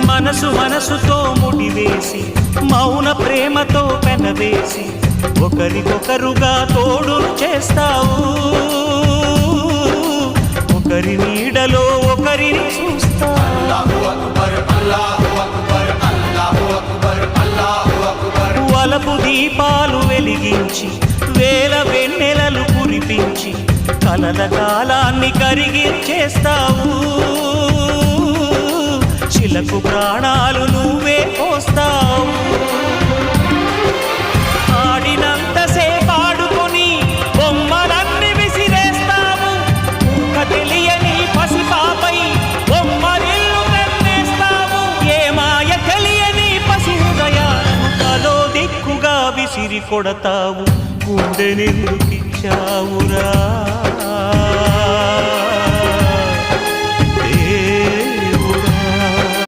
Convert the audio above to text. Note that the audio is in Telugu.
మనసు మనసుతో ముడివేసి మౌన ప్రేమతో పెనవేసి ఒకరికొకరుగా తోడును చేస్తావు. ఒకరి నీడలో ఒకరిని చూస్తావు. వలపు దీపాలు వెలిగించి వేల వెన్నెలలు కురిపించి కలల కాలాన్ని కరిగించేస్తావు. శిలకు ప్రాణాలు నువ్వే పోస్తావు. ఆడినంతసేపు ఆడుకొని బొమ్మలన్నీ విసిరేస్తావు. ఊహ తెలియని పసిపాపై బొమ్మరిల్లు వెన్నేస్తావు. ఏ మాయ తెలియని పసి హృదయాలను తలో దిక్కుగా విసిరి కొడతావు. గుండెనెందుకిచ్చావురా?